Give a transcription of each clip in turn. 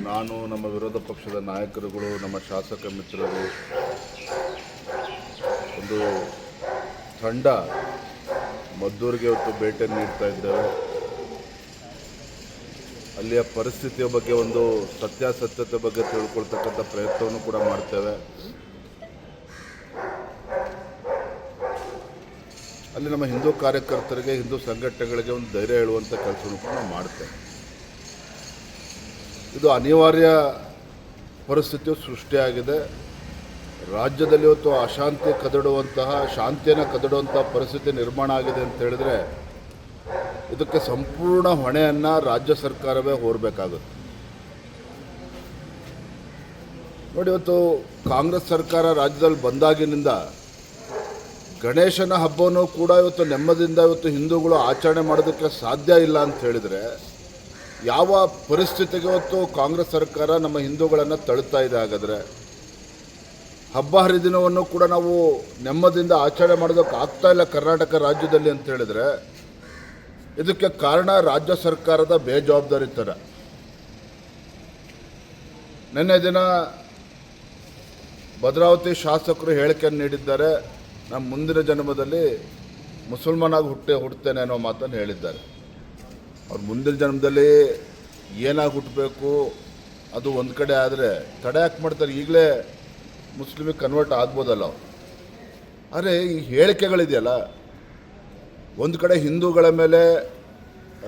ನಾನು ನಮ್ಮ ವಿರೋಧ ಪಕ್ಷದ ನಾಯಕರುಗಳು ನಮ್ಮ ಶಾಸಕ ಮಿತ್ರರು ಒಂದು ತಂಡ ಮದ್ದೂರಿಗೆ ಇವತ್ತು ಭೇಟಿ ನೀಡ್ತಾ ಇದ್ದೇವೆ. ಅಲ್ಲಿಯ ಪರಿಸ್ಥಿತಿಯ ಬಗ್ಗೆ ಒಂದು ಸತ್ಯಾಸತ್ಯತೆ ಬಗ್ಗೆ ತಿಳ್ಕೊಳ್ತಕ್ಕಂಥ ಪ್ರಯತ್ನವನ್ನು ಕೂಡ ಮಾಡ್ತೇವೆ. ಅಲ್ಲಿ ನಮ್ಮ ಹಿಂದೂ ಕಾರ್ಯಕರ್ತರಿಗೆ, ಹಿಂದೂ ಸಂಘಟನೆಗಳಿಗೆ ಒಂದು ಧೈರ್ಯ ಹೇಳುವಂಥ ಕೆಲಸವನ್ನು ಕೂಡ ನಾವು ಮಾಡ್ತೇವೆ. ಇದು ಅನಿವಾರ್ಯ ಪರಿಸ್ಥಿತಿಯು ಸೃಷ್ಟಿಯಾಗಿದೆ. ರಾಜ್ಯದಲ್ಲಿ ಇವತ್ತು ಅಶಾಂತಿ ಕದಡುವಂತಹ, ಶಾಂತಿಯನ್ನು ಕದಡುವಂತಹ ಪರಿಸ್ಥಿತಿ ನಿರ್ಮಾಣ ಆಗಿದೆ ಅಂತ ಹೇಳಿದ್ರೆ ಇದಕ್ಕೆ ಸಂಪೂರ್ಣ ಹೊಣೆಯನ್ನು ರಾಜ್ಯ ಸರ್ಕಾರವೇ ಹೊರಬೇಕಾಗುತ್ತೆ. ನೋಡಿ, ಇವತ್ತು ಕಾಂಗ್ರೆಸ್ ಸರ್ಕಾರ ರಾಜ್ಯದಲ್ಲಿ ಬಂದಾಗಿನಿಂದ ಗಣೇಶನ ಹಬ್ಬವನ್ನು ಕೂಡ ಇವತ್ತು ನೆಮ್ಮದಿಯಿಂದ ಇವತ್ತು ಹಿಂದೂಗಳು ಆಚರಣೆ ಮಾಡೋದಕ್ಕೆ ಸಾಧ್ಯ ಇಲ್ಲ ಅಂತ ಹೇಳಿದರೆ ಯಾವ ಪರಿಸ್ಥಿತಿಗೆ ಇವತ್ತು ಕಾಂಗ್ರೆಸ್ ಸರ್ಕಾರ ನಮ್ಮ ಹಿಂದೂಗಳನ್ನು ತಳ್ತಾ ಇದೆ? ಹಾಗಾದರೆ ಹಬ್ಬ ಹರಿದಿನವನ್ನು ಕೂಡ ನಾವು ನೆಮ್ಮದಿಯಿಂದ ಆಚರಣೆ ಮಾಡೋದಕ್ಕೆ ಆಗ್ತಾ ಇಲ್ಲ ಕರ್ನಾಟಕ ರಾಜ್ಯದಲ್ಲಿ ಅಂತ ಹೇಳಿದರೆ ಇದಕ್ಕೆ ಕಾರಣ ರಾಜ್ಯ ಸರ್ಕಾರದ ಬೇಜವಾಬ್ದಾರಿತನ. ನಿನ್ನೆ ದಿನ ಭದ್ರಾವತಿ ಶಾಸಕರು ಹೇಳಿಕೆಯನ್ನು ನೀಡಿದ್ದಾರೆ. ನಮ್ಮ ಮುಂದಿನ ಜನ್ಮದಲ್ಲಿ ಮುಸಲ್ಮಾನಾಗಿ ಹುಡ್ತೇನೆ ಅನ್ನೋ ಮಾತನ್ನು ಹೇಳಿದ್ದಾರೆ. ಅವ್ರು ಮುಂದಿನ ಜನ್ಮದಲ್ಲಿ ಏನಾಗಿ ಹುಟ್ಟಬೇಕು ಅದು ಒಂದು ಕಡೆ ಆದರೆ ತಡೆ ಯಾಕೆ ಮಾಡ್ತಾರೆ? ಈಗಲೇ ಮುಸ್ಲಿಮಿಗೆ ಕನ್ವರ್ಟ್ ಆಗ್ಬೋದಲ್ಲ. ಆದರೆ ಈ ಹೇಳಿಕೆಗಳಿದೆಯಲ್ಲ, ಒಂದು ಕಡೆ ಹಿಂದೂಗಳ ಮೇಲೆ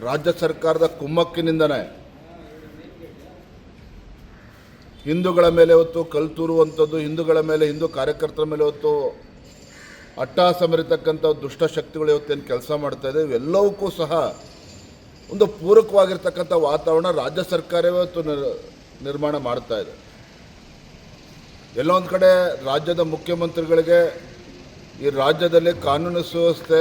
ರಾಜ್ಯ ಸರ್ಕಾರದ ಕುಮ್ಮಕ್ಕಿನಿಂದನೇ ಹಿಂದೂಗಳ ಮೇಲೆ ಹೊತ್ತು ಕಲ್ತೂರುವಂಥದ್ದು, ಹಿಂದೂಗಳ ಮೇಲೆ, ಹಿಂದೂ ಕಾರ್ಯಕರ್ತರ ಮೇಲೆ ಹೊತ್ತು ಅಟ್ಟಹಾಸ ಮೆರೆತಕ್ಕಂಥ ದುಷ್ಟಶಕ್ತಿಗಳು ಇವತ್ತೇನು ಕೆಲಸ ಮಾಡ್ತಾಯಿದೆ. ಇವೆಲ್ಲವಕ್ಕೂ ಸಹ ಒಂದು ಪೂರಕವಾಗಿರ್ತಕ್ಕಂಥ ವಾತಾವರಣ ರಾಜ್ಯ ಸರ್ಕಾರವೇ ಇವತ್ತು ನಿರ್ಮಾಣ ಮಾಡ್ತಾ ಇದೆ. ಎಲ್ಲೋ ಒಂದು ಕಡೆ ರಾಜ್ಯದ ಮುಖ್ಯಮಂತ್ರಿಗಳಿಗೆ ಈ ರಾಜ್ಯದಲ್ಲಿ ಕಾನೂನು ಸುವ್ಯವಸ್ಥೆ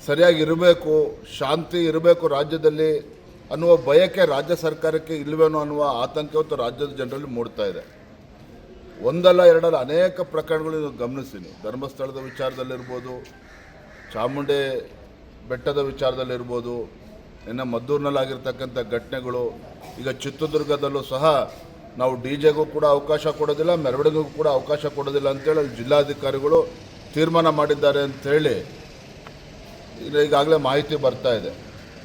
ಸರಿಯಾಗಿರಬೇಕು, ಶಾಂತಿ ಇರಬೇಕು ರಾಜ್ಯದಲ್ಲಿ ಅನ್ನುವ ಬಯಕೆ ರಾಜ್ಯ ಸರ್ಕಾರಕ್ಕೆ ಇಲ್ಲವೇನೋ ಅನ್ನುವ ಆತಂಕ ಇವತ್ತು ರಾಜ್ಯದ ಜನರಲ್ಲಿ ಮೂಡ್ತಾ ಇದೆ. ಒಂದಲ್ಲ ಎರಡಲ್ಲ ಅನೇಕ ಪ್ರಕರಣಗಳು ಗಮನಿಸ್ತೀನಿ. ಧರ್ಮಸ್ಥಳದ ವಿಚಾರದಲ್ಲಿರ್ಬೋದು, ಚಾಮುಂಡಿ ಬೆಟ್ಟದ ವಿಚಾರದಲ್ಲಿರ್ಬೋದು, ಇನ್ನು ಮದ್ದೂರಿನಲ್ಲಾಗಿರ್ತಕ್ಕಂಥ ಘಟನೆಗಳು, ಈಗ ಚಿತ್ರದುರ್ಗದಲ್ಲೂ ಸಹ ನಾವು ಡಿಜೆಗೂ ಕೂಡ ಅವಕಾಶ ಕೊಡೋದಿಲ್ಲ, ಮೆರವಣಿಗೆಗೂ ಕೂಡ ಅವಕಾಶ ಕೊಡೋದಿಲ್ಲ ಅಂತೇಳಿ ಅಲ್ಲಿ ಜಿಲ್ಲಾಧಿಕಾರಿಗಳು ತೀರ್ಮಾನ ಮಾಡಿದ್ದಾರೆ ಅಂಥೇಳಿ ಈಗಾಗಲೇ ಮಾಹಿತಿ ಬರ್ತಾ ಇದೆ.